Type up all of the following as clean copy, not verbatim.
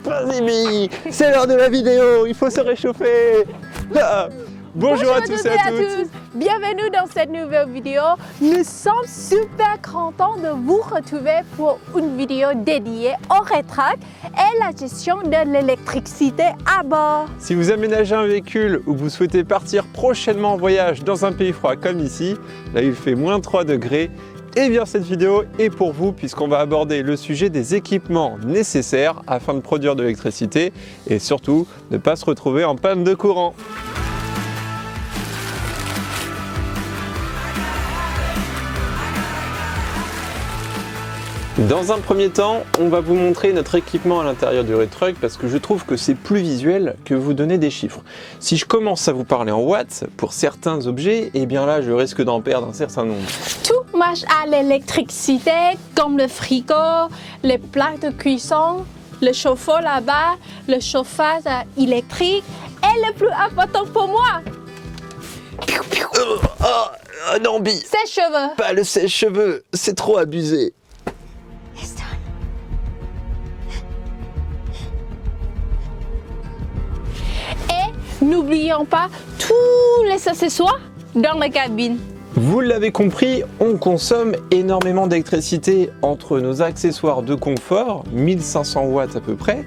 Vas-y, Bi, c'est l'heure de la vidéo, il faut se réchauffer. Ah. Bonjour à tous et à toutes. Bienvenue dans cette nouvelle vidéo. Nous sommes super contents de vous retrouver pour une vidéo dédiée au rétract et la gestion de l'électricité à bord. Si vous aménagez un véhicule ou vous souhaitez partir prochainement en voyage dans un pays froid comme ici, là il fait moins 3 degrés, et bien cette vidéo est pour vous puisqu'on va aborder le sujet des équipements nécessaires afin de produire de l'électricité et surtout ne pas se retrouver en panne de courant. Dans un premier temps, on va vous montrer notre équipement à l'intérieur du rétruck parce que je trouve que c'est plus visuel que vous donner des chiffres. Si je commence à vous parler en watts, pour certains objets, et bien là je risque d'en perdre un certain nombre. Tout marche à l'électricité comme le frigo, les plaques de cuisson, le chauffe-eau là-bas, le chauffage électrique et le plus important pour moi, Non, Bi, sèche-cheveux. pas le sèche-cheveux, c'est trop abusé. N'oublions pas tous les accessoires dans la cabine. Vous l'avez compris, on consomme énormément d'électricité entre nos accessoires de confort, 1500 watts à peu près,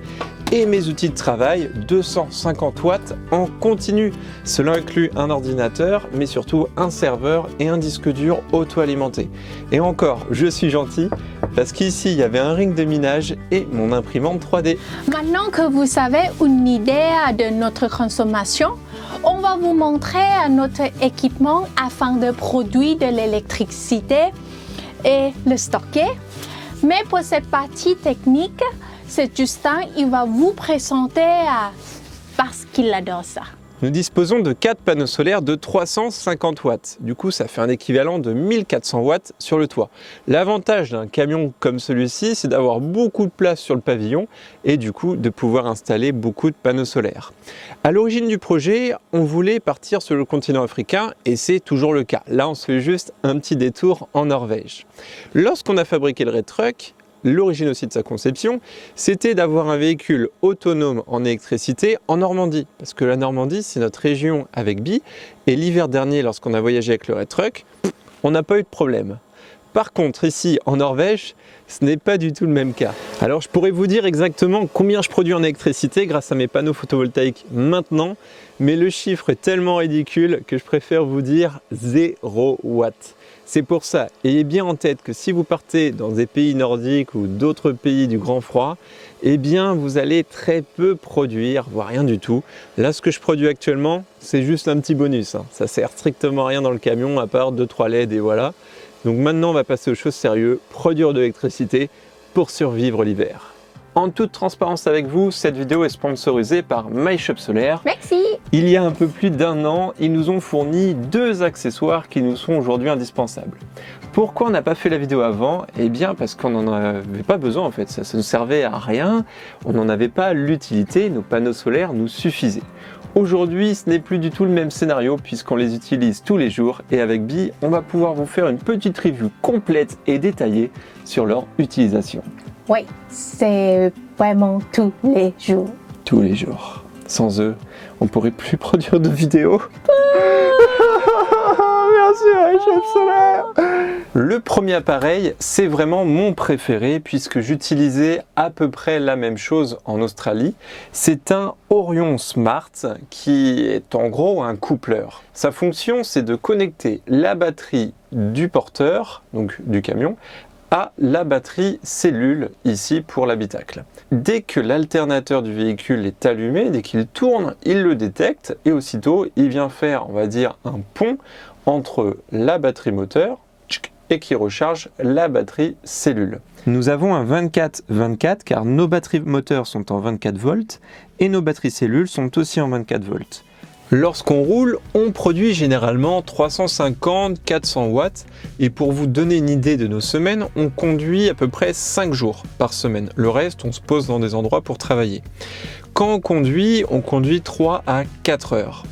et mes outils de travail, 250 watts en continu. Cela inclut un ordinateur, mais surtout un serveur et un disque dur auto-alimenté. Et encore, je suis gentil, parce qu'ici il y avait un ring de minage et mon imprimante 3D. Maintenant que vous avez une idée de notre consommation, on va vous montrer notre équipement afin de produire de l'électricité et le stocker. Mais pour cette partie technique, c'est Justin, il va vous présenter parce qu'il adore ça. Nous disposons de 4 panneaux solaires de 350 watts. Du coup, ça fait un équivalent de 1400 watts sur le toit. L'avantage d'un camion comme celui-ci, c'est d'avoir beaucoup de place sur le pavillon et du coup de pouvoir installer beaucoup de panneaux solaires. À l'origine du projet, on voulait partir sur le continent africain et c'est toujours le cas. Là, on se fait juste un petit détour en Norvège. Lorsqu'on a fabriqué le rétruck, l'origine aussi de sa conception, c'était d'avoir un véhicule autonome en électricité en Normandie. Parce que la Normandie, c'est notre région avec Bi. Et l'hiver dernier, lorsqu'on a voyagé avec le rétruck, on n'a pas eu de problème. Par contre, ici, en Norvège, ce n'est pas du tout le même cas. Alors, je pourrais vous dire exactement combien je produis en électricité grâce à mes panneaux photovoltaïques maintenant, mais le chiffre est tellement ridicule que je préfère vous dire 0 watts. C'est pour ça, ayez bien en tête que si vous partez dans des pays nordiques ou d'autres pays du grand froid, eh bien vous allez très peu produire, voire rien du tout. Là, ce que je produis actuellement, c'est juste un petit bonus. Ça sert strictement à rien dans le camion, à part 2-3 LED et voilà. Donc maintenant, on va passer aux choses sérieuses, produire de l'électricité pour survivre l'hiver. En toute transparence avec vous, cette vidéo est sponsorisée par MyShop Solaire. Merci. Il y a un peu plus d'1 an, ils nous ont fourni 2 accessoires qui nous sont aujourd'hui indispensables. Pourquoi on n'a pas fait la vidéo avant? Eh bien parce qu'on n'en avait pas besoin en fait, ça ne servait à rien, on n'en avait pas l'utilité, nos panneaux solaires nous suffisaient. Aujourd'hui, ce n'est plus du tout le même scénario puisqu'on les utilise tous les jours et avec Bi, on va pouvoir vous faire une petite review complète et détaillée sur leur utilisation. Oui, c'est vraiment tous les jours. Tous les jours. Sans eux, on ne pourrait plus produire de vidéos. Merci, MyShop Solaire. Le premier appareil, c'est vraiment mon préféré puisque j'utilisais à peu près la même chose en Australie. C'est un Orion Smart qui est en gros un coupleur. Sa fonction, c'est de connecter la batterie du porteur, donc du camion, à la batterie cellule ici pour l'habitacle. Dès que l'alternateur du véhicule est allumé, dès qu'il tourne, il le détecte et aussitôt il vient faire, on va dire, un pont entre la batterie moteur et qui recharge la batterie cellule. Nous avons un 24-24 car nos batteries moteurs sont en 24 volts et nos batteries cellules sont aussi en 24 volts. Lorsqu'on roule, on produit généralement 350-400 watts et pour vous donner une idée de nos semaines, on conduit à peu près 5 jours par semaine. Le reste, on se pose dans des endroits pour travailler. Quand on conduit 3 à 4 heures.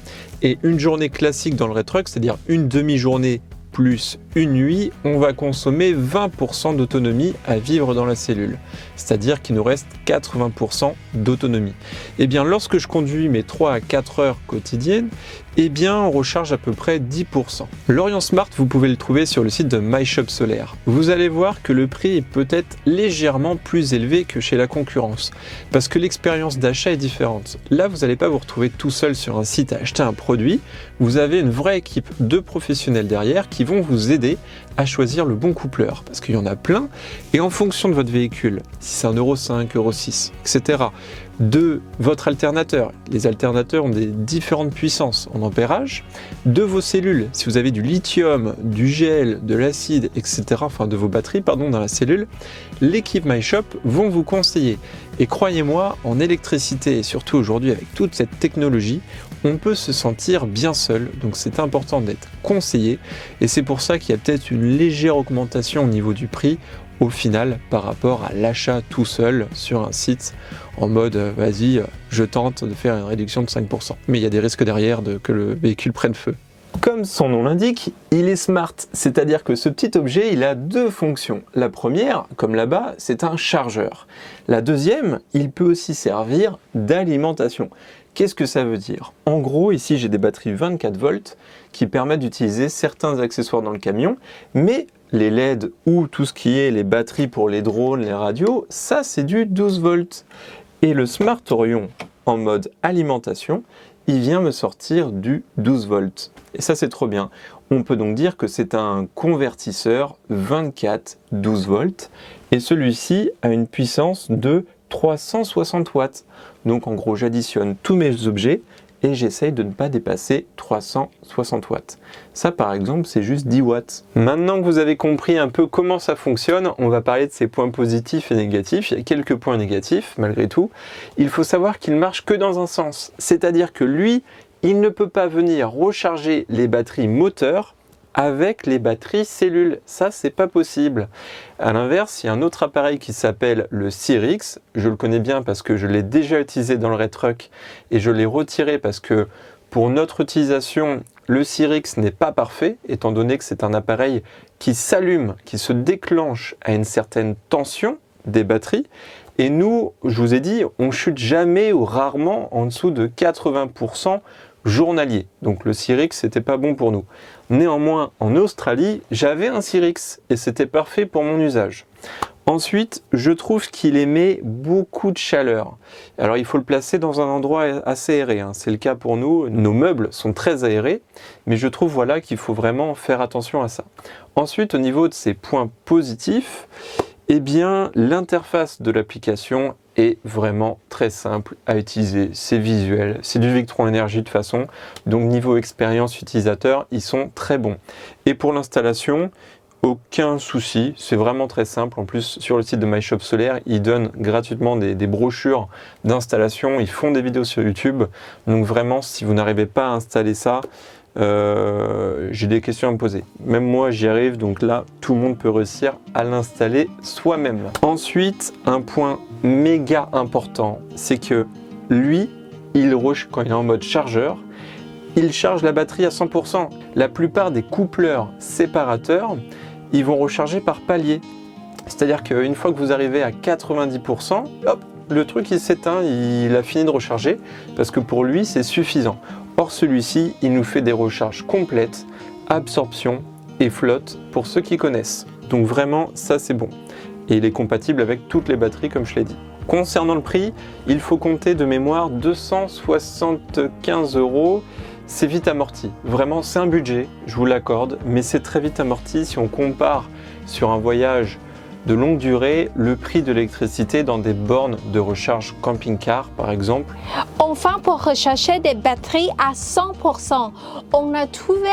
Et une journée classique dans le rétruck, c'est-à-dire une demi-journée plus une nuit, on va consommer 20% d'autonomie à vivre dans la cellule. C'est-à-dire qu'il nous reste 80% d'autonomie. Et bien lorsque je conduis mes 3 à 4 heures quotidiennes, eh bien on recharge à peu près 10%. L'Orient Smart, vous pouvez le trouver sur le site de MyShop Solaire. Vous allez voir que le prix est peut-être légèrement plus élevé que chez la concurrence, parce que l'expérience d'achat est différente. Là, vous n'allez pas vous retrouver tout seul sur un site à acheter un produit, vous avez une vraie équipe de professionnels derrière qui vont vous aider à choisir le bon coupleur, parce qu'il y en a plein, et en fonction de votre véhicule, si c'est un Euro 5, Euro 6, etc., de votre alternateur, les alternateurs ont des différentes puissances en ampérage, de vos cellules, si vous avez du lithium, du gel, de l'acide, etc., enfin de vos batteries, pardon, dans la cellule, l'équipe MyShop vont vous conseiller. Et croyez-moi, en électricité, et surtout aujourd'hui avec toute cette technologie, on peut se sentir bien seul, donc c'est important d'être conseillé, et c'est pour ça qu'il y a peut-être une légère augmentation au niveau du prix, au final, par rapport à l'achat tout seul sur un site, en mode vas-y, je tente de faire une réduction de 5%. Mais il y a des risques derrière que le véhicule prenne feu. Comme son nom l'indique, il est smart, c'est-à-dire que ce petit objet, il a deux fonctions. La première, comme là-bas, c'est un chargeur. La deuxième, il peut aussi servir d'alimentation. Qu'est-ce que ça veut dire? En gros, ici, j'ai des batteries 24 volts qui permettent d'utiliser certains accessoires dans le camion, mais les LED ou tout ce qui est les batteries pour les drones, les radios, ça c'est du 12 volts. Et le Smart Orion en mode alimentation, il vient me sortir du 12 volts. Et ça c'est trop bien. On peut donc dire que c'est un convertisseur 24-12 volts et celui-ci a une puissance de 360 watts. Donc en gros j'additionne tous mes objets et j'essaye de ne pas dépasser 360 watts. Ça par exemple c'est juste 10 watts. Maintenant que vous avez compris un peu comment ça fonctionne, on va parler de ses points positifs et négatifs. Il y a quelques points négatifs malgré tout. Il faut savoir qu'il marche que dans un sens, c'est-à-dire que lui, il ne peut pas venir recharger les batteries moteurs avec les batteries cellules. Ça, c'est pas possible. À l'inverse, il y a un autre appareil qui s'appelle le Cyrix. Je le connais bien parce que je l'ai déjà utilisé dans le Red Truck et je l'ai retiré parce que pour notre utilisation, le Cyrix n'est pas parfait, étant donné que c'est un appareil qui s'allume, qui se déclenche à une certaine tension des batteries. Et nous, je vous ai dit, on chute jamais ou rarement en dessous de 80% journalier. Donc le Cyrix, c'était pas bon pour nous. Néanmoins, en Australie, j'avais un Cyrix et c'était parfait pour mon usage. Ensuite, je trouve qu'il émet beaucoup de chaleur. Alors il faut le placer dans un endroit assez aéré, hein. C'est le cas pour nous. Nos meubles sont très aérés, mais je trouve voilà, qu'il faut vraiment faire attention à ça. Ensuite, au niveau de ses points positifs, eh bien, l'interface de l'application est vraiment très simple à utiliser. C'est visuel, c'est du Victron Energy de toute façon, donc niveau expérience utilisateur, ils sont très bons. Et pour l'installation, aucun souci, c'est vraiment très simple. En plus, sur le site de MyShop Solaire, ils donnent gratuitement des brochures d'installation, ils font des vidéos sur YouTube, donc vraiment, si vous n'arrivez pas à installer ça, j'ai des questions à me poser. Même moi j'y arrive, donc là tout le monde peut réussir à l'installer soi-même. Ensuite, un point méga important, c'est que lui, quand il est en mode chargeur, il charge la batterie à 100%. La plupart des coupleurs séparateurs, ils vont recharger par palier. C'est-à-dire qu'une fois que vous arrivez à 90%, hop, le truc il s'éteint, il a fini de recharger, parce que pour lui c'est suffisant. Or celui-ci, il nous fait des recharges complètes, absorption et flotte pour ceux qui connaissent. Donc vraiment, ça c'est bon. Et il est compatible avec toutes les batteries comme je l'ai dit. Concernant le prix, il faut compter de mémoire 275 €. C'est vite amorti. Vraiment, c'est un budget, je vous l'accorde, mais c'est très vite amorti si on compare sur un voyage de longue durée le prix de l'électricité dans des bornes de recharge camping-car par exemple. Enfin, pour recharger des batteries à 100%, on a trouvé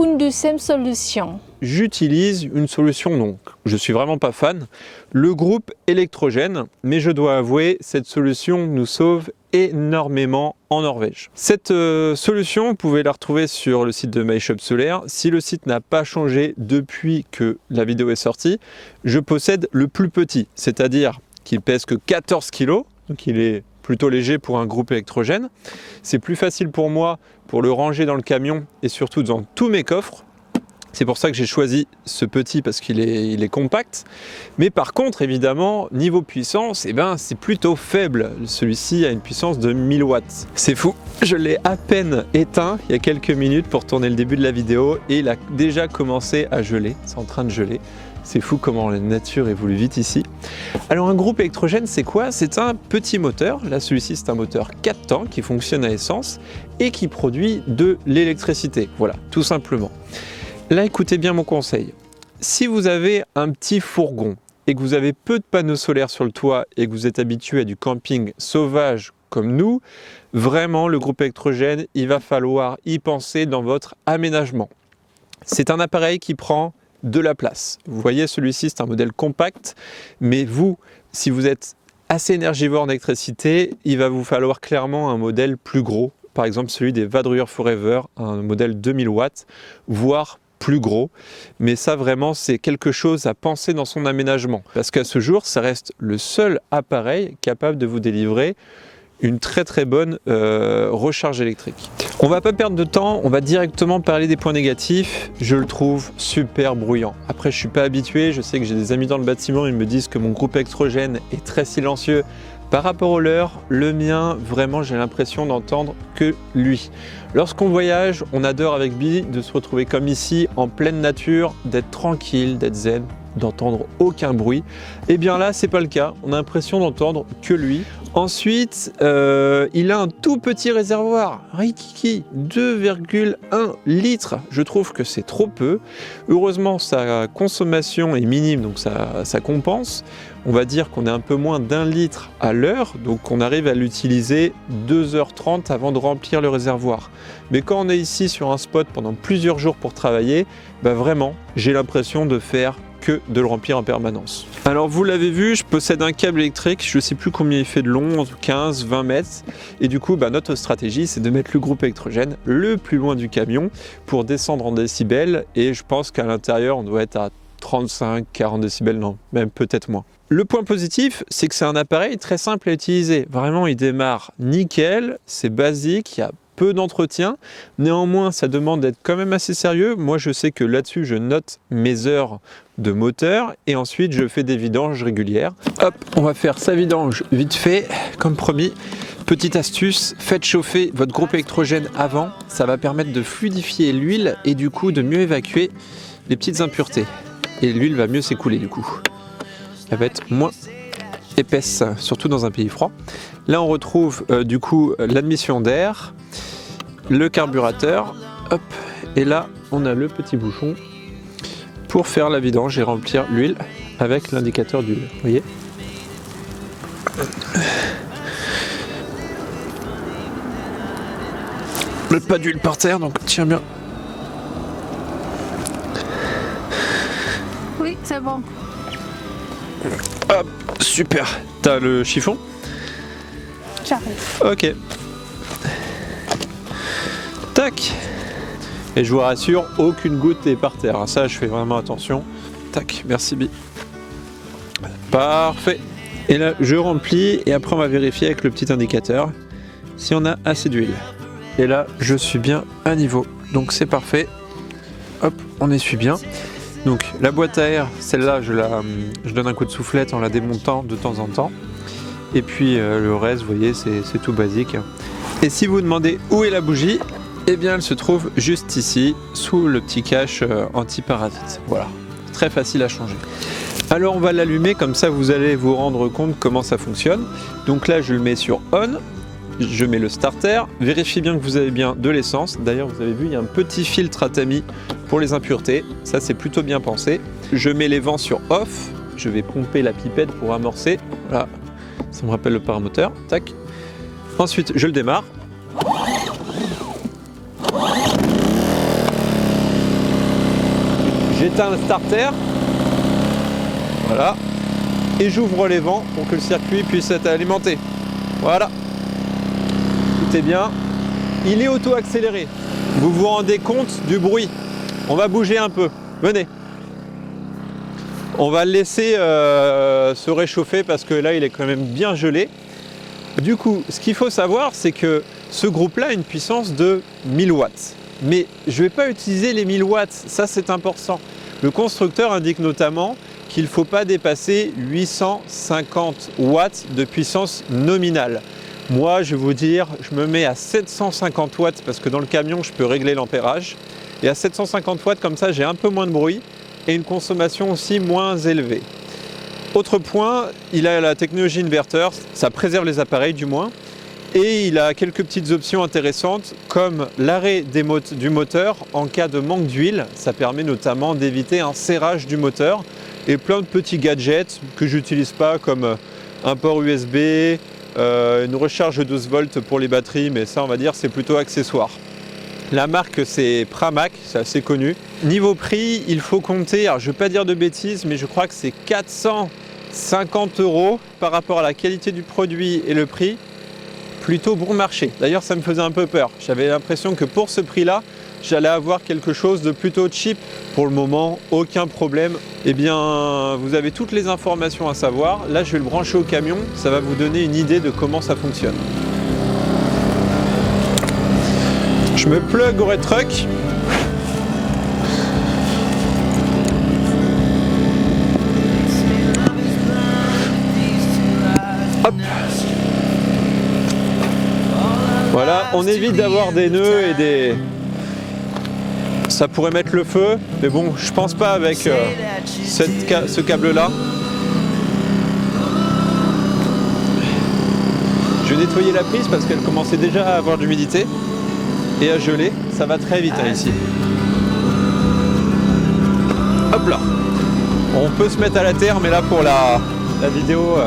une deuxième solution. J'utilise une solution, donc je suis vraiment pas fan, le groupe électrogène, mais je dois avouer, cette solution nous sauve énormément en Norvège. Cette solution, vous pouvez la retrouver sur le site de MyShop Solaire. Si le site n'a pas changé depuis que la vidéo est sortie, je possède le plus petit, c'est-à-dire qu'il pèse que 14 kg, donc il est plutôt léger pour un groupe électrogène. C'est plus facile pour moi pour le ranger dans le camion et surtout dans tous mes coffres. C'est pour ça que j'ai choisi ce petit parce qu'il est compact. Mais par contre, évidemment, niveau puissance, eh ben, c'est plutôt faible. Celui-ci a une puissance de 1000 watts. C'est fou. Je l'ai à peine éteint il y a quelques minutes pour tourner le début de la vidéo et il a déjà commencé à geler. C'est en train de geler. C'est fou comment la nature évolue vite ici. Alors un groupe électrogène, c'est quoi? C'est un petit moteur. Là, celui-ci, c'est un moteur 4 temps qui fonctionne à essence et qui produit de l'électricité. Voilà, tout simplement. Là, écoutez bien mon conseil. Si vous avez un petit fourgon et que vous avez peu de panneaux solaires sur le toit et que vous êtes habitué à du camping sauvage comme nous, vraiment, le groupe électrogène, il va falloir y penser dans votre aménagement. C'est un appareil qui prend de la place. Vous voyez, celui-ci, c'est un modèle compact, mais vous, si vous êtes assez énergivore en électricité, il va vous falloir clairement un modèle plus gros. Par exemple, celui des Vadruer Forever, un modèle 2000 watts, voire plus gros, mais ça vraiment c'est quelque chose à penser dans son aménagement parce qu'à ce jour ça reste le seul appareil capable de vous délivrer une très bonne recharge électrique. On va pas perdre de temps, on va directement parler des points négatifs. Je le trouve super bruyant. Après je suis pas habitué, je sais que j'ai des amis dans le bâtiment, ils me disent que mon groupe électrogène est très silencieux par rapport au leur. Le mien, vraiment j'ai l'impression d'entendre que lui. Lorsqu'on voyage, on adore avec Billy de se retrouver comme ici, en pleine nature, d'être tranquille, d'être zen, d'entendre aucun bruit. Et bien là, c'est pas le cas. On a l'impression d'entendre que lui. Ensuite, il a un tout petit réservoir, Rikiki, 2,1 litres. Je trouve que c'est trop peu. Heureusement, sa consommation est minime, donc ça compense. On va dire qu'on est un peu moins d'1 litre à l'heure, donc on arrive à l'utiliser 2h30 avant de remplir le réservoir. Mais quand on est ici sur un spot pendant plusieurs jours pour travailler, bah vraiment, j'ai l'impression de faire que de le remplir en permanence. Alors vous l'avez vu, je possède un câble électrique, je ne sais plus combien il fait de long, 15, 20 mètres. Et du coup, bah, notre stratégie, c'est de mettre le groupe électrogène le plus loin du camion pour descendre en décibels. Et je pense qu'à l'intérieur, on doit être à 35, 40 décibels, non, même peut-être moins. Le point positif, c'est que c'est un appareil très simple à utiliser. Vraiment, il démarre nickel, c'est basique, il y a peu d'entretien. Néanmoins, ça demande d'être quand même assez sérieux. Moi, je sais que là-dessus, je note mes heures de moteur et ensuite, je fais des vidanges régulières. Hop, on va faire sa vidange vite fait, comme promis. Petite astuce, faites chauffer votre groupe électrogène avant. Ça va permettre de fluidifier l'huile et du coup, de mieux évacuer les petites impuretés. Et l'huile va mieux s'écouler du coup. Elle va être moins épaisse, surtout dans un pays froid. Là, on retrouve du coup l'admission d'air, le carburateur, hop, et là, on a le petit bouchon pour faire la vidange et remplir l'huile avec l'indicateur d'huile. Vous voyez ? Pas d'huile par terre, donc tiens bien. Oui, c'est bon. Hop, super. T'as le chiffon ? J'arrive. Ok. Tac. Et je vous rassure, aucune goutte n'est par terre. Ça, je fais vraiment attention. Tac, merci Bi. Parfait. Et là, je remplis et après, on va vérifier avec le petit indicateur si on a assez d'huile. Et là, je suis bien à niveau. Donc, c'est parfait. Hop, on essuie bien. Donc, la boîte à air, celle-là, je donne un coup de soufflette en la démontant de temps en temps. Et puis, le reste, vous voyez, c'est tout basique. Et si vous vous demandez où est la bougie, eh bien, elle se trouve juste ici, sous le petit cache anti-parasite. Voilà, très facile à changer. Alors, on va l'allumer, comme ça, vous allez vous rendre compte comment ça fonctionne. Donc là, je le mets sur on. Je mets le starter, vérifiez bien que vous avez bien de l'essence. D'ailleurs, vous avez vu, il y a un petit filtre à tamis pour les impuretés. Ça, c'est plutôt bien pensé. Je mets les vents sur off. Je vais pomper la pipette pour amorcer. Voilà, ça me rappelle le paramoteur. Tac. Ensuite, je le démarre. J'éteins le starter. Voilà. Et j'ouvre les vents pour que le circuit puisse être alimenté. Voilà. Bien, il est auto-accéléré. Vous vous rendez compte du bruit. On va bouger un peu. Venez. On va le laisser se réchauffer parce que là, il est quand même bien gelé. Du coup, ce qu'il faut savoir, c'est que ce groupe-là a une puissance de 1000 watts. mais je ne vais pas utiliser les 1000 watts, ça c'est important. Le constructeur indique notamment qu'il ne faut pas dépasser 850 watts de puissance nominale. Moi, je vais vous dire, je me mets à 750 watts parce que dans le camion, je peux régler l'ampérage. Et à 750 watts, comme ça, j'ai un peu moins de bruit et une consommation aussi moins élevée. Autre point, il a la technologie inverteur, ça préserve les appareils du moins. Et il a quelques petites options intéressantes comme l'arrêt du moteur en cas de manque d'huile. Ça permet notamment d'éviter un serrage du moteur et plein de petits gadgets que j'utilise pas comme un port USB, une recharge de 12 volts pour les batteries, mais ça on va dire c'est plutôt accessoire. La marque c'est Pramac, c'est assez connu. Niveau prix, il faut compter, alors je ne vais pas dire de bêtises, mais je crois que c'est 450 € par rapport à la qualité du produit et le prix. Plutôt bon marché. D'ailleurs, ça me faisait un peu peur. J'avais l'impression que pour ce prix-là, j'allais avoir quelque chose de plutôt cheap. Pour le moment, aucun problème. Eh bien, vous avez toutes les informations à savoir. Là, je vais le brancher au camion. Ça va vous donner une idée de comment ça fonctionne. Je me plug au Red Truck. Hop. Voilà, on évite d'avoir des nœuds et des... Ça pourrait mettre le feu, mais bon, je pense pas avec ce câble-là. Je vais nettoyer la prise parce qu'elle commençait déjà à avoir de l'humidité et à geler. Ça va très vite hein, ici. Hop là. On peut se mettre à la terre, mais là pour la vidéo,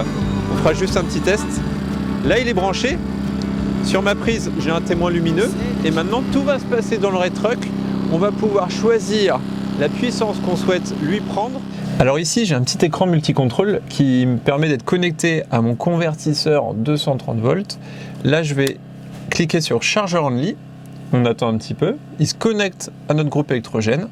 on fera juste un petit test. Là, il est branché. Sur ma prise, j'ai un témoin lumineux et maintenant tout va se passer dans le Red Truck. On va pouvoir choisir la puissance qu'on souhaite lui prendre. Alors ici, j'ai un petit écran multicontrôle qui me permet d'être connecté à mon convertisseur 230 volts. Là, je vais cliquer sur Charger Only. On attend un petit peu. Il se connecte à notre groupe électrogène.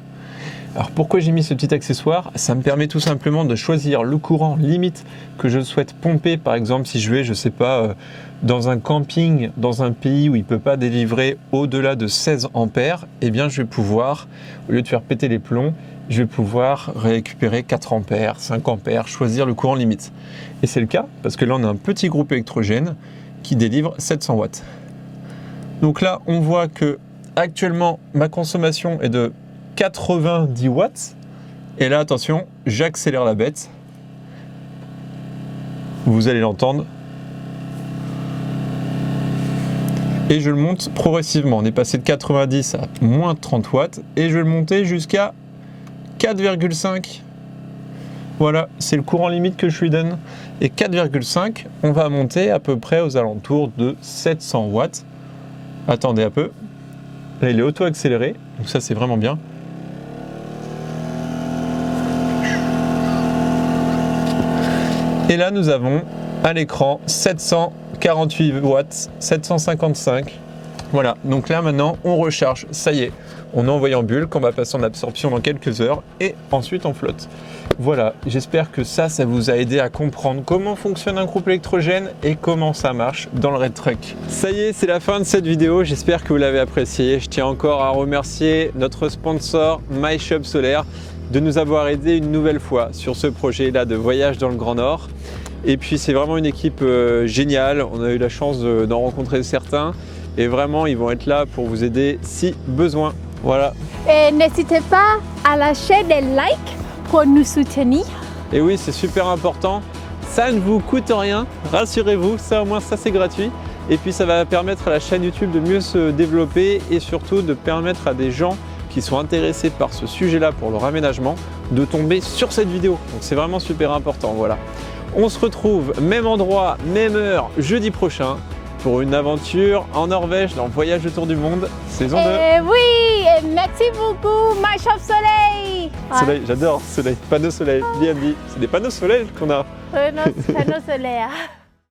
Alors pourquoi j'ai mis ce petit accessoire? Ça me permet tout simplement de choisir le courant limite que je souhaite pomper. Par exemple, si je vais, je sais pas, dans un camping, dans un pays où il ne peut pas délivrer au-delà de 16 ampères, eh bien je vais pouvoir, au lieu de faire péter les plombs, je vais pouvoir récupérer 4 ampères, 5 ampères, choisir le courant limite. Et c'est le cas, parce que là on a un petit groupe électrogène qui délivre 700 watts. Donc là, on voit que actuellement ma consommation est de 90 watts. Et là, attention, j'accélère la bête. Vous allez l'entendre. Et je le monte progressivement. On est passé de 90 à moins 30 watts. Et je vais le monter jusqu'à 4,5. Voilà, c'est le courant limite que je lui donne. Et 4,5, on va monter à peu près aux alentours de 700 watts. Attendez un peu. Là, il est auto-accéléré. Donc ça, c'est vraiment bien. Et là, nous avons à l'écran 748 watts, 755. Voilà, donc là maintenant, on recharge. Ça y est, on est envoyé en bulk, on va passer en absorption dans quelques heures et ensuite on flotte. Voilà, j'espère que ça vous a aidé à comprendre comment fonctionne un groupe électrogène et comment ça marche dans le Red Truck. Ça y est, c'est la fin de cette vidéo, j'espère que vous l'avez apprécié. Je tiens encore à remercier notre sponsor MyShop Solaire de nous avoir aidé une nouvelle fois sur ce projet-là de voyage dans le Grand Nord. Et puis c'est vraiment une équipe géniale, on a eu la chance d'en rencontrer certains et vraiment ils vont être là pour vous aider si besoin. Voilà. Et n'hésitez pas à lâcher des likes pour nous soutenir. Et oui, c'est super important, ça ne vous coûte rien, rassurez-vous, ça au moins ça c'est gratuit. Et puis ça va permettre à la chaîne YouTube de mieux se développer et surtout de permettre à des gens qui sont intéressés par ce sujet-là pour leur aménagement de tomber sur cette vidéo. Donc c'est vraiment super important, voilà. On se retrouve même endroit, même heure, jeudi prochain pour une aventure en Norvège dans le voyage autour du monde, saison 2. Oui, et merci beaucoup, MyShop Soleil. Soleil, j'adore soleil, panneau soleil, BNB. C'est des panneaux solaires qu'on a. Panneau solaire.